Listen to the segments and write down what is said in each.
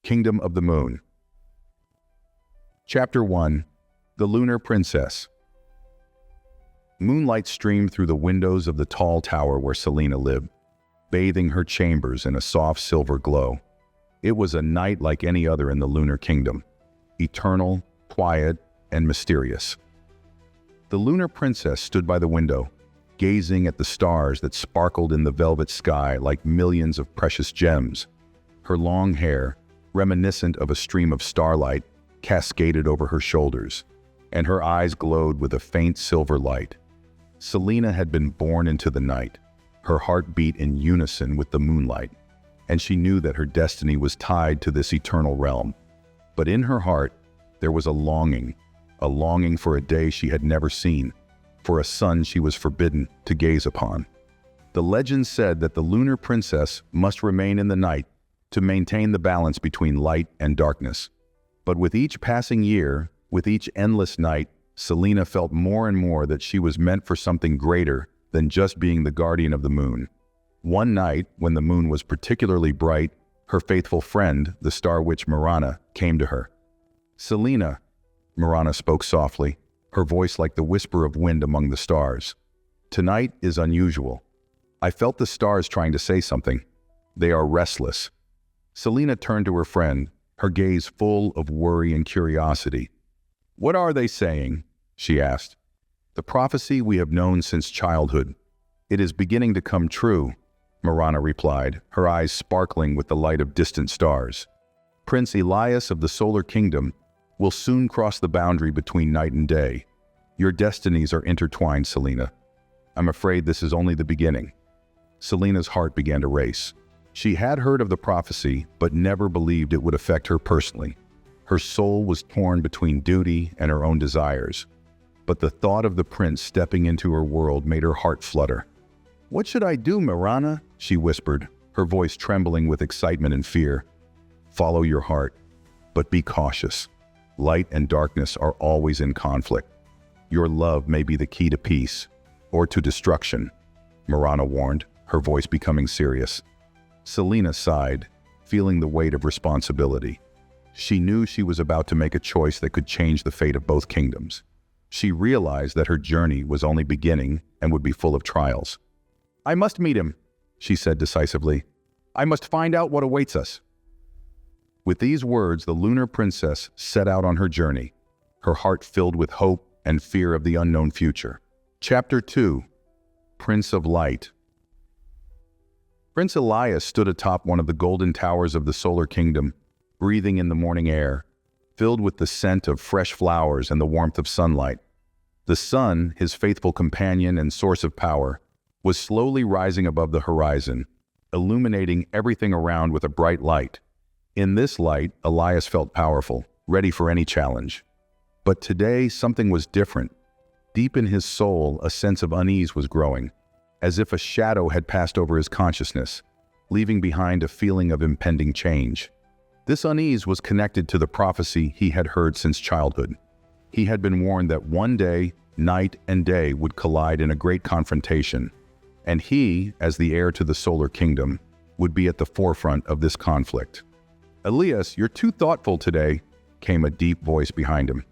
Kingdom of the Moon. Chapter 1. The Lunar Princess. Moonlight streamed through the windows of the tall tower where Selena lived, bathing her chambers in a soft silver glow. It was a night like any other in the Lunar Kingdom, eternal, quiet, and mysterious. The Lunar Princess stood by the window, gazing at the stars that sparkled in the velvet sky like millions of precious gems. Her long hair, reminiscent of a stream of starlight, cascaded over her shoulders, and her eyes glowed with a faint silver light. Selena had been born into the night, her heart beat in unison with the moonlight, and she knew that her destiny was tied to this eternal realm. But in her heart, there was a longing for a day she had never seen, for a sun she was forbidden to gaze upon. The legend said that the Lunar Princess must remain in the night to maintain the balance between light and darkness. But with each passing year, with each endless night, Selena felt more and more that she was meant for something greater than just being the guardian of the moon. One night, when the moon was particularly bright, her faithful friend, the star witch Marana, came to her. "Selena," Marana spoke softly, her voice like the whisper of wind among the stars. "Tonight is unusual. I felt the stars trying to say something. They are restless." Selena turned to her friend, her gaze full of worry and curiosity. "What are they saying?" she asked. "The prophecy we have known since childhood. It is beginning to come true," Marana replied, her eyes sparkling with the light of distant stars. "Prince Elias of the Solar Kingdom will soon cross the boundary between night and day. Your destinies are intertwined, Selena. I'm afraid this is only the beginning." Selena's heart began to race. She had heard of the prophecy, but never believed it would affect her personally. Her soul was torn between duty and her own desires. But the thought of the prince stepping into her world made her heart flutter. "What should I do, Marana?" she whispered, her voice trembling with excitement and fear. "Follow your heart, but be cautious. Light and darkness are always in conflict. Your love may be the key to peace, or to destruction," Marana warned, her voice becoming serious. Selena sighed, feeling the weight of responsibility. She knew she was about to make a choice that could change the fate of both kingdoms. She realized that her journey was only beginning and would be full of trials. "I must meet him," she said decisively. "I must find out what awaits us." With these words, the Lunar Princess set out on her journey, her heart filled with hope and fear of the unknown future. Chapter 2. Prince of Light. Prince Elias stood atop one of the golden towers of the Solar Kingdom, breathing in the morning air, filled with the scent of fresh flowers and the warmth of sunlight. The sun, his faithful companion and source of power, was slowly rising above the horizon, illuminating everything around with a bright light. In this light, Elias felt powerful, ready for any challenge. But today, something was different. Deep in his soul, a sense of unease was growing, as if a shadow had passed over his consciousness, leaving behind a feeling of impending change. This unease was connected to the prophecy he had heard since childhood. He had been warned that one day, night and day would collide in a great confrontation, and he, as the heir to the Solar Kingdom, would be at the forefront of this conflict. "Elias, you're too thoughtful today," came a deep voice behind him.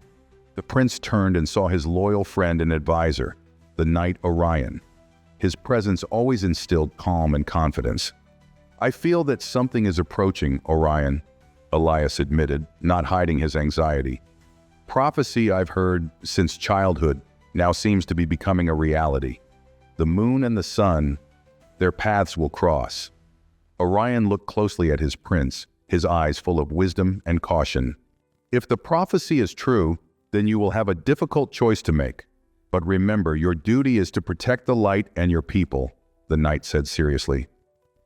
The prince turned and saw his loyal friend and advisor, the knight Orion. His presence always instilled calm and confidence. "I feel that something is approaching, Orion," Elias admitted, not hiding his anxiety. "Prophecy I've heard since childhood now seems to be becoming a reality. The moon and the sun, their paths will cross." Orion looked closely at his prince, his eyes full of wisdom and caution. "If the prophecy is true, then you will have a difficult choice to make. But remember, your duty is to protect the light and your people," the knight said seriously.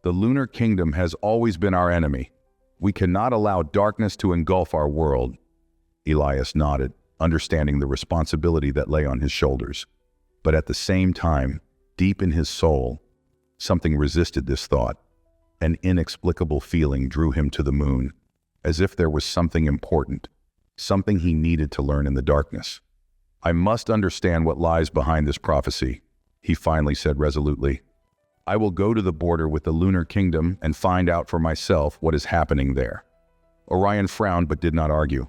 "The Lunar Kingdom has always been our enemy. We cannot allow darkness to engulf our world." Elias nodded, understanding the responsibility that lay on his shoulders. But at the same time, deep in his soul, something resisted this thought. An inexplicable feeling drew him to the moon, as if there was something important, something he needed to learn in the darkness. "I must understand what lies behind this prophecy," he finally said resolutely. "I will go to the border with the Lunar Kingdom and find out for myself what is happening there." Orion frowned but did not argue.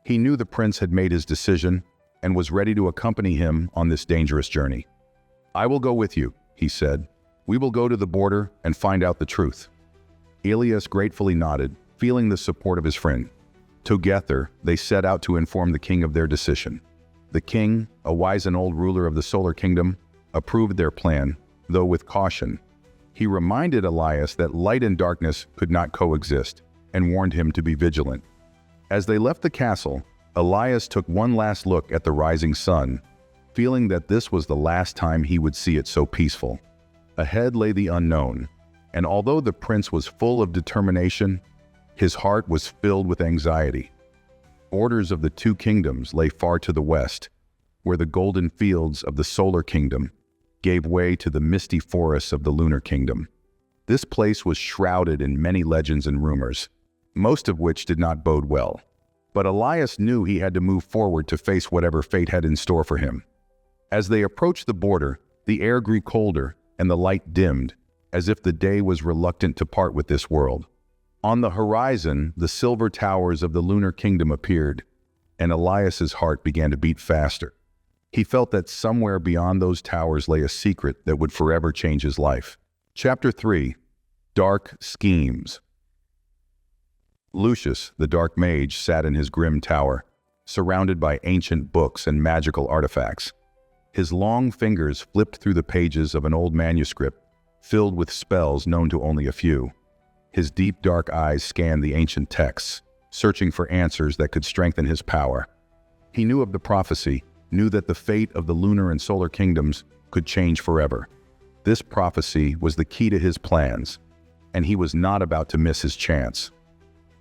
He knew the prince had made his decision and was ready to accompany him on this dangerous journey. "I will go with you," he said. "We will go to the border and find out the truth." Elias gratefully nodded, feeling the support of his friend. Together, they set out to inform the king of their decision. The king, a wise and old ruler of the solar kingdom, approved their plan, though with caution. He reminded Elias that light and darkness could not coexist, and warned him to be vigilant. As they left the castle, Elias took one last look at the rising sun, feeling that this was the last time he would see it so peaceful. Ahead lay the unknown, and although the prince was full of determination, his heart was filled with anxiety. Borders of the two kingdoms lay far to the west, where the golden fields of the solar kingdom gave way to the misty forests of the lunar kingdom. This place was shrouded in many legends and rumors, most of which did not bode well. But Elias knew he had to move forward to face whatever fate had in store for him. As they approached the border, the air grew colder and the light dimmed, as if the day was reluctant to part with this world. On the horizon, the silver towers of the lunar kingdom appeared, and Elias's heart began to beat faster. He felt that somewhere beyond those towers lay a secret that would forever change his life. Chapter 3. Dark Schemes. Lucius, the dark mage, sat in his grim tower, surrounded by ancient books and magical artifacts. His long fingers flipped through the pages of an old manuscript filled with spells known to only a few. His deep dark eyes scanned the ancient texts, searching for answers that could strengthen his power. He knew of the prophecy, knew that the fate of the lunar and solar kingdoms could change forever. This prophecy was the key to his plans, and he was not about to miss his chance.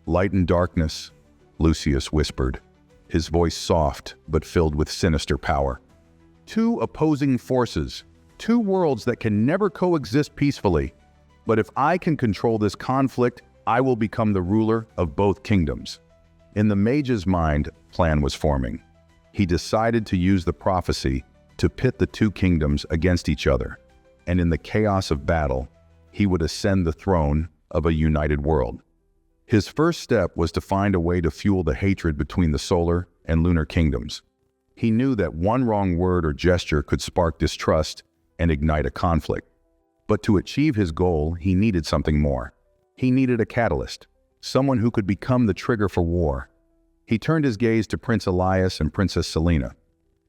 "Light and darkness," Lucius whispered, his voice soft but filled with sinister power. "Two opposing forces, two worlds that can never coexist peacefully. But if I can control this conflict, I will become the ruler of both kingdoms." In the mage's mind, a plan was forming. He decided to use the prophecy to pit the two kingdoms against each other, and in the chaos of battle, he would ascend the throne of a united world. His first step was to find a way to fuel the hatred between the solar and lunar kingdoms. He knew that one wrong word or gesture could spark distrust and ignite a conflict. But to achieve his goal, he needed something more. He needed a catalyst, someone who could become the trigger for war. He turned his gaze to Prince Elias and Princess Selena.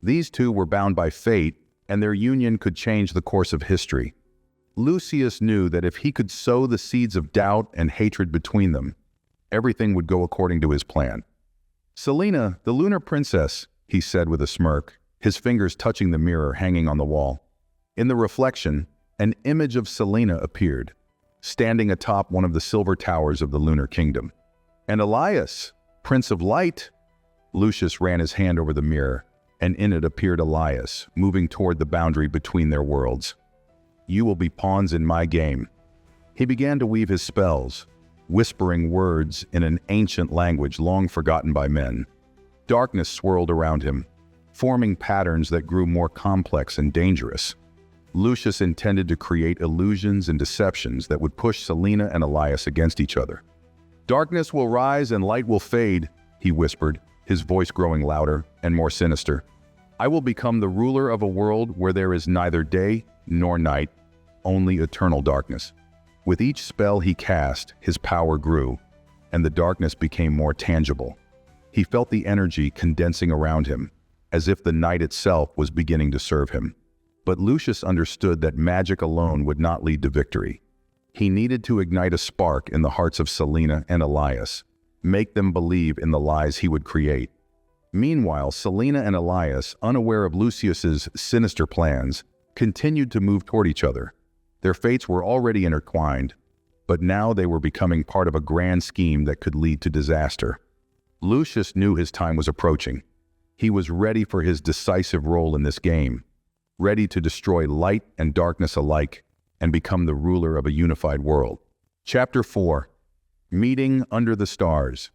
These two were bound by fate, and their union could change the course of history. Lucius knew that if he could sow the seeds of doubt and hatred between them, everything would go according to his plan. "Selena, the Lunar Princess," he said with a smirk, his fingers touching the mirror hanging on the wall. In the reflection, an image of Selena appeared, standing atop one of the silver towers of the lunar kingdom. "And Elias, Prince of Light." Lucius ran his hand over the mirror, and in it appeared Elias, moving toward the boundary between their worlds. "You will be pawns in my game." He began to weave his spells, whispering words in an ancient language long forgotten by men. Darkness swirled around him, forming patterns that grew more complex and dangerous. Lucius intended to create illusions and deceptions that would push Selena and Elias against each other. "Darkness will rise and light will fade," he whispered, his voice growing louder and more sinister. "I will become the ruler of a world where there is neither day nor night, only eternal darkness." With each spell he cast, his power grew, and the darkness became more tangible. He felt the energy condensing around him, as if the night itself was beginning to serve him. But Lucius understood that magic alone would not lead to victory. He needed to ignite a spark in the hearts of Selena and Elias, make them believe in the lies he would create. Meanwhile, Selena and Elias, unaware of Lucius's sinister plans, continued to move toward each other. Their fates were already intertwined, but now they were becoming part of a grand scheme that could lead to disaster. Lucius knew his time was approaching. He was ready for his decisive role in this game, ready to destroy light and darkness alike and become the ruler of a unified world. Chapter 4. Meeting Under the Stars.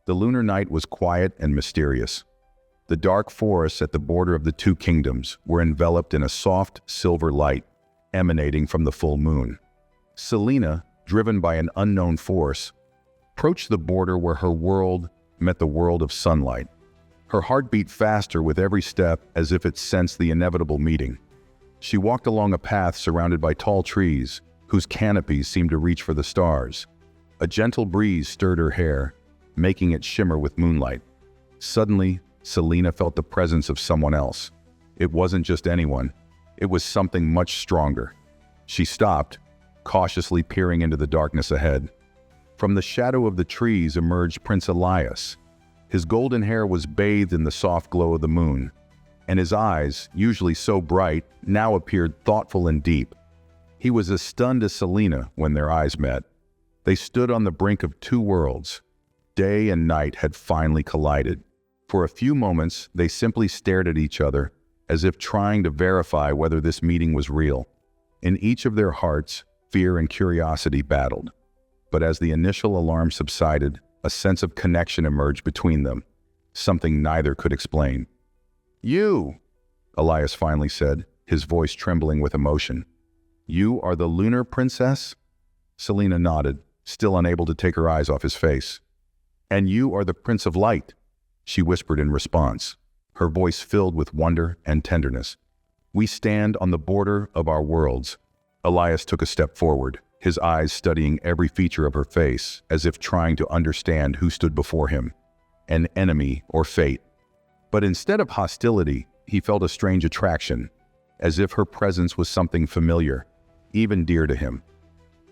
The lunar night was quiet and mysterious. The dark forests at the border of the two kingdoms were enveloped in a soft silver light emanating from the full moon. Selena, driven by an unknown force, approached the border where her world met the world of sunlight. Her heart beat faster with every step as if it sensed the inevitable meeting. She walked along a path surrounded by tall trees, whose canopies seemed to reach for the stars. A gentle breeze stirred her hair, making it shimmer with moonlight. Suddenly, Selena felt the presence of someone else. It wasn't just anyone. It was something much stronger. She stopped, cautiously peering into the darkness ahead. From the shadow of the trees emerged Prince Elias. His golden hair was bathed in the soft glow of the moon, and his eyes, usually so bright, now appeared thoughtful and deep. He was as stunned as Selena when their eyes met. They stood on the brink of two worlds. Day and night had finally collided. For a few moments, they simply stared at each other, as if trying to verify whether this meeting was real. In each of their hearts, fear and curiosity battled. But as the initial alarm subsided, a sense of connection emerged between them, something neither could explain. "You," Elias finally said, his voice trembling with emotion. "You are the Lunar Princess?" Selena nodded, still unable to take her eyes off his face. "And you are the Prince of Light," she whispered in response, her voice filled with wonder and tenderness. "We stand on the border of our worlds." Elias took a step forward, his eyes studying every feature of her face, as if trying to understand who stood before him, an enemy or fate. But instead of hostility, he felt a strange attraction, as if her presence was something familiar, even dear to him.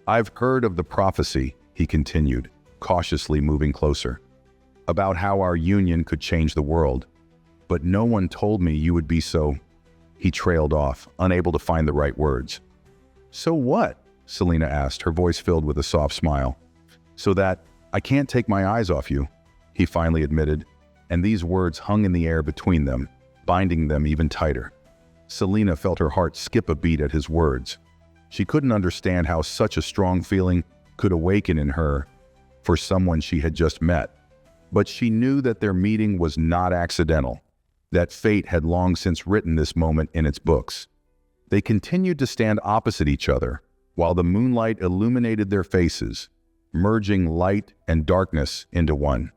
"I've heard of the prophecy," he continued, cautiously moving closer, "about how our union could change the world. But no one told me you would be so—" He trailed off, unable to find the right words. "So what?" Selena asked, her voice filled with a soft smile. "So that I can't take my eyes off you," he finally admitted, and these words hung in the air between them, binding them even tighter. Selena felt her heart skip a beat at his words. She couldn't understand how such a strong feeling could awaken in her for someone she had just met. But she knew that their meeting was not accidental, that fate had long since written this moment in its books. They continued to stand opposite each other, while the moonlight illuminated their faces, merging light and darkness into one.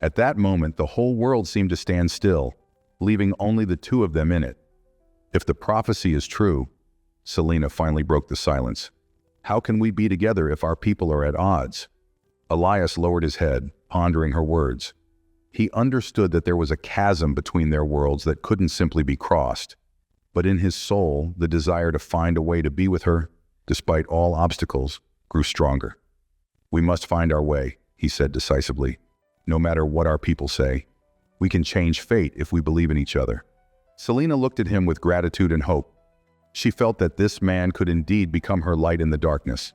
At that moment, the whole world seemed to stand still, leaving only the two of them in it. "If the prophecy is true," Selena finally broke the silence, "how can we be together if our people are at odds?" Elias lowered his head, pondering her words. He understood that there was a chasm between their worlds that couldn't simply be crossed. But in his soul, the desire to find a way to be with her, despite all obstacles, grew stronger. "We must find our way," he said decisively. "No matter what our people say, we can change fate if we believe in each other." Selena looked at him with gratitude and hope. She felt that this man could indeed become her light in the darkness.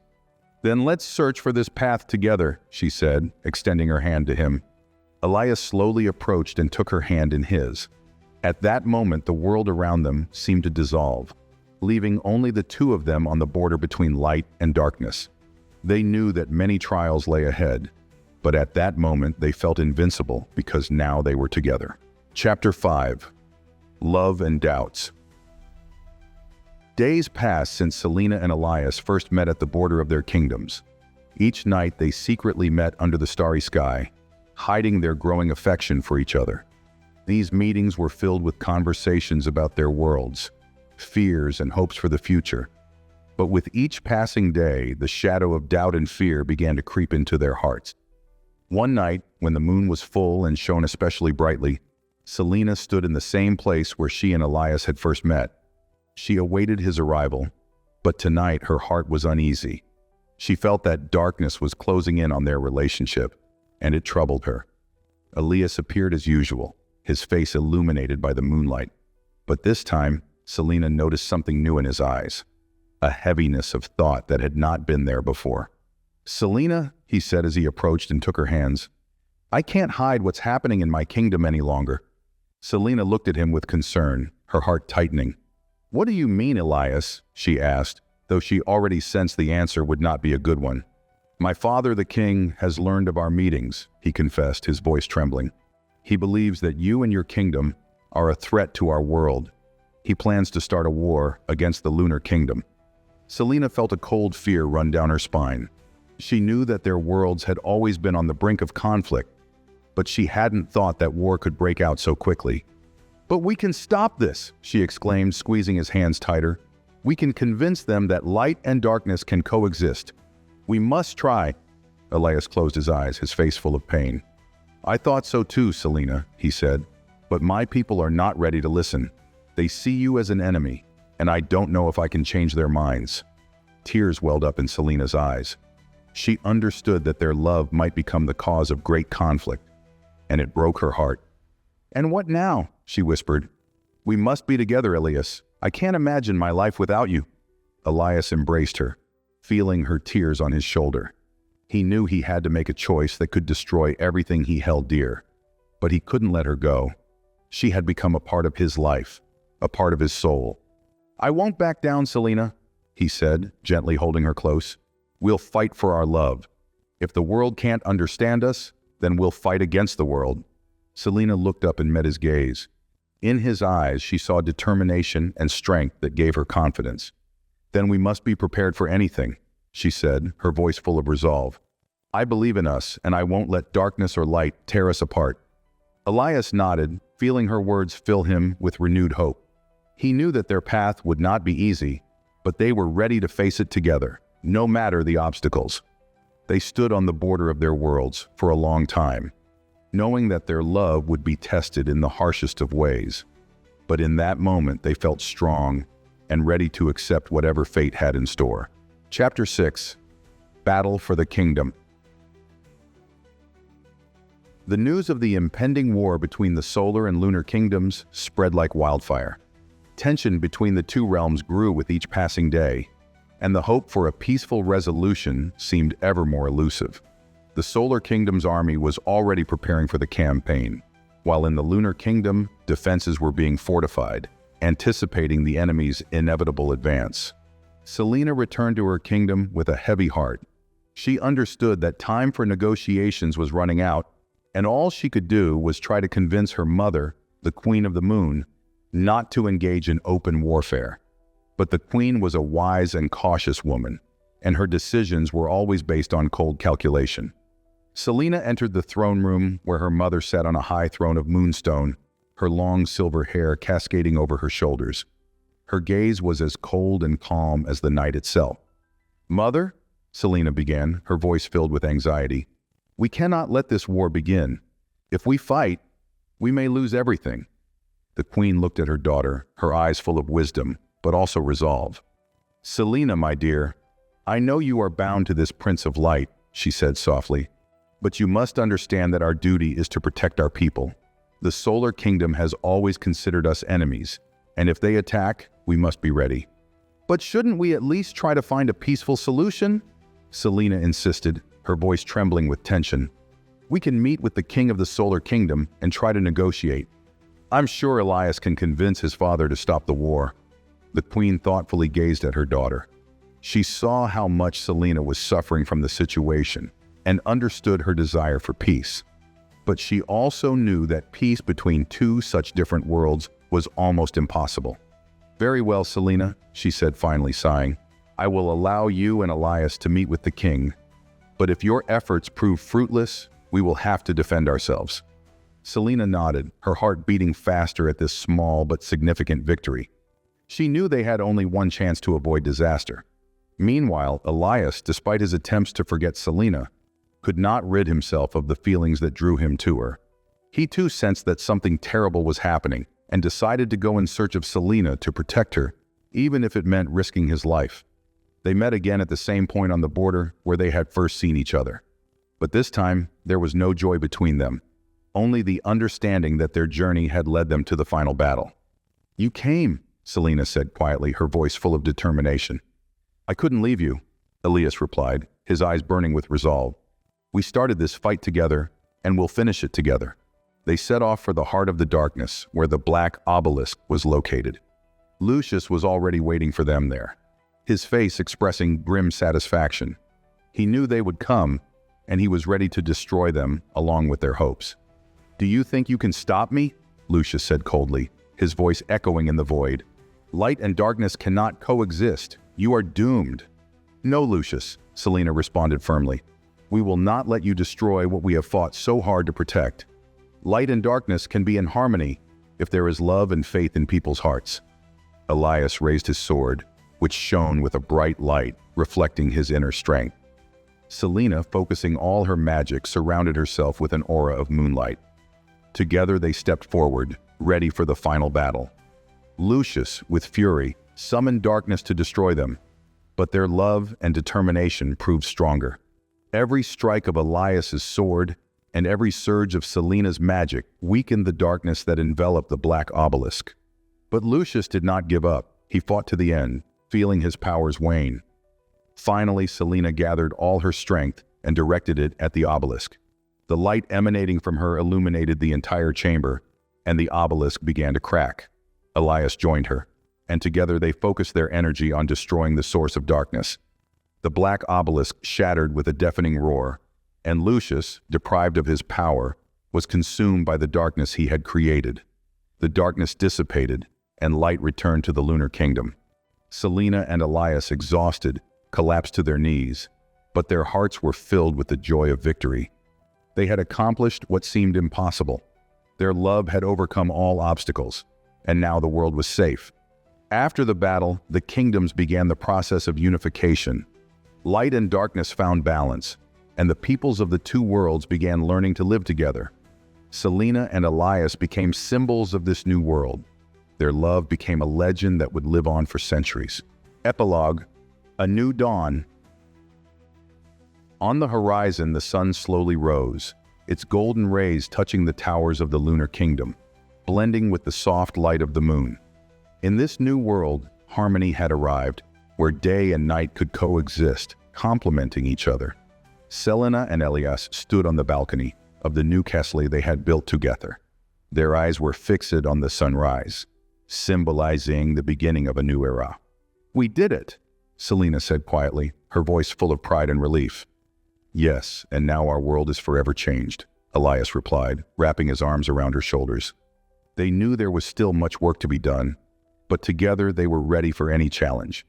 "Then let's search for this path together," she said, extending her hand to him. Elias slowly approached and took her hand in his. At that moment, the world around them seemed to dissolve, leaving only the two of them on the border between light and darkness. They knew that many trials lay ahead, but at that moment they felt invincible because now they were together. Chapter 5. Love and Doubts. Days passed since Selena and Elias first met at the border of their kingdoms. Each night they secretly met under the starry sky, hiding their growing affection for each other. These meetings were filled with conversations about their worlds, fears and hopes for the future. But with each passing day, the shadow of doubt and fear began to creep into their hearts. One night, when the moon was full and shone especially brightly, Selena stood in the same place where she and Elias had first met. She awaited his arrival, but tonight her heart was uneasy. She felt that darkness was closing in on their relationship, and it troubled her. Elias appeared as usual, his face illuminated by the moonlight. But this time, Selena noticed something new in his eyes, a heaviness of thought that had not been there before. "Selena," he said as he approached and took her hands, "I can't hide what's happening in my kingdom any longer." Selena looked at him with concern, her heart tightening. "What do you mean, Elias?" she asked, though she already sensed the answer would not be a good one. "My father, the king, has learned of our meetings," he confessed, his voice trembling. "He believes that you and your kingdom are a threat to our world. He plans to start a war against the Lunar Kingdom." Selena felt a cold fear run down her spine. She knew that their worlds had always been on the brink of conflict, but she hadn't thought that war could break out so quickly. "But we can stop this," she exclaimed, squeezing his hands tighter. "We can convince them that light and darkness can coexist. We must try." Elias closed his eyes, his face full of pain. "I thought so too, Selena," he said. "But my people are not ready to listen. They see you as an enemy, and I don't know if I can change their minds." Tears welled up in Selena's eyes. She understood that their love might become the cause of great conflict, and it broke her heart. "And what now?" she whispered. "We must be together, Elias. I can't imagine my life without you." Elias embraced her, feeling her tears on his shoulder. He knew he had to make a choice that could destroy everything he held dear, but he couldn't let her go. She had become a part of his life, a part of his soul. "I won't back down, Selena," he said, gently holding her close. "We'll fight for our love. If the world can't understand us, then we'll fight against the world." Selena looked up and met his gaze. In his eyes, she saw determination and strength that gave her confidence. "Then we must be prepared for anything," she said, her voice full of resolve. "I believe in us, and I won't let darkness or light tear us apart." Elias nodded, feeling her words fill him with renewed hope. He knew that their path would not be easy, but they were ready to face it together, no matter the obstacles. They stood on the border of their worlds for a long time, knowing that their love would be tested in the harshest of ways. But in that moment, they felt strong and ready to accept whatever fate had in store. Chapter 6. Battle for the Kingdom. The news of the impending war between the solar and lunar kingdoms spread like wildfire. Tension between the two realms grew with each passing day, and the hope for a peaceful resolution seemed ever more elusive. The Solar Kingdom's army was already preparing for the campaign, while in the Lunar Kingdom, defenses were being fortified, anticipating the enemy's inevitable advance. Selena returned to her kingdom with a heavy heart. She understood that time for negotiations was running out, and all she could do was try to convince her mother, the Queen of the Moon, not to engage in open warfare. But the Queen was a wise and cautious woman, and her decisions were always based on cold calculation. Selena entered the throne room where her mother sat on a high throne of moonstone, her long silver hair cascading over her shoulders. Her gaze was as cold and calm as the night itself. "Mother," Selena began, her voice filled with anxiety, "we cannot let this war begin. If we fight, we may lose everything." The Queen looked at her daughter, her eyes full of wisdom, but also resolve. "Selena, my dear, I know you are bound to this Prince of Light," she said softly, "but you must understand that our duty is to protect our people. The Solar Kingdom has always considered us enemies, and if they attack, we must be ready." "But shouldn't we at least try to find a peaceful solution?" Selena insisted, her voice trembling with tension. "We can meet with the King of the Solar Kingdom and try to negotiate. I'm sure Elias can convince his father to stop the war." The Queen thoughtfully gazed at her daughter. She saw how much Selena was suffering from the situation and understood her desire for peace. But she also knew that peace between two such different worlds was almost impossible. "Very well, Selena," she said, finally sighing. "I will allow you and Elias to meet with the king. But if your efforts prove fruitless, we will have to defend ourselves." Selena nodded, her heart beating faster at this small but significant victory. She knew they had only one chance to avoid disaster. Meanwhile, Elias, despite his attempts to forget Selena, could not rid himself of the feelings that drew him to her. He too sensed that something terrible was happening and decided to go in search of Selena to protect her, even if it meant risking his life. They met again at the same point on the border where they had first seen each other. But this time, there was no joy between them, only the understanding that their journey had led them to the final battle. "You came," Selena said quietly, her voice full of determination. "I couldn't leave you," Elias replied, his eyes burning with resolve. "We started this fight together, and we'll finish it together." They set off for the heart of the darkness, where the black obelisk was located. Lucius was already waiting for them there, his face expressing grim satisfaction. He knew they would come, and he was ready to destroy them along with their hopes. "Do you think you can stop me?" Lucius said coldly, his voice echoing in the void. "Light and darkness cannot coexist. You are doomed." "No, Lucius, Selena responded firmly. "We will not let you destroy what we have fought so hard to protect. Light and darkness can be in harmony if there is love and faith in people's hearts." Elias raised his sword, which shone with a bright light, reflecting his inner strength. Selena, focusing all her magic, surrounded herself with an aura of moonlight. Together they stepped forward, ready for the final battle. Lucius, with fury, summoned darkness to destroy them, but their love and determination proved stronger. Every strike of Elias's sword and every surge of Selena's magic weakened the darkness that enveloped the black obelisk. But Lucius did not give up. He fought to the end, feeling his powers wane. Finally, Selena gathered all her strength and directed it at the obelisk. The light emanating from her illuminated the entire chamber, and the obelisk began to crack. Elias joined her, and together they focused their energy on destroying the source of darkness. The black obelisk shattered with a deafening roar, and Lucius, deprived of his power, was consumed by the darkness he had created. The darkness dissipated, and light returned to the Lunar Kingdom. Selena and Elias, exhausted, collapsed to their knees, but their hearts were filled with the joy of victory. They had accomplished what seemed impossible. Their love had overcome all obstacles, and now the world was safe. After the battle, the kingdoms began the process of unification. Light and darkness found balance, and the peoples of the two worlds began learning to live together. Selena and Elias became symbols of this new world. Their love became a legend that would live on for centuries. Epilogue: A new dawn. On the horizon, the sun slowly rose, its golden rays touching the towers of the Lunar Kingdom, blending with the soft light of the moon. In this new world, harmony had arrived, where day and night could coexist, complementing each other. Selena and Elias stood on the balcony of the new castle they had built together. Their eyes were fixed on the sunrise, symbolizing the beginning of a new era. "We did it," Selena said quietly, her voice full of pride and relief. "Yes, and now our world is forever changed," Elias replied, wrapping his arms around her shoulders. They knew there was still much work to be done, but together they were ready for any challenge.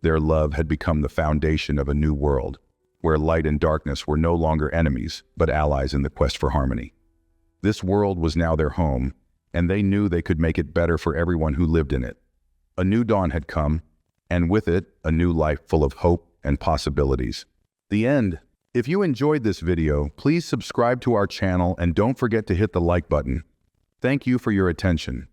Their love had become the foundation of a new world, where light and darkness were no longer enemies, but allies in the quest for harmony. This world was now their home, and they knew they could make it better for everyone who lived in it. A new dawn had come, and with it, a new life full of hope and possibilities. The end. If you enjoyed this video, please subscribe to our channel and don't forget to hit the like button. Thank you for your attention.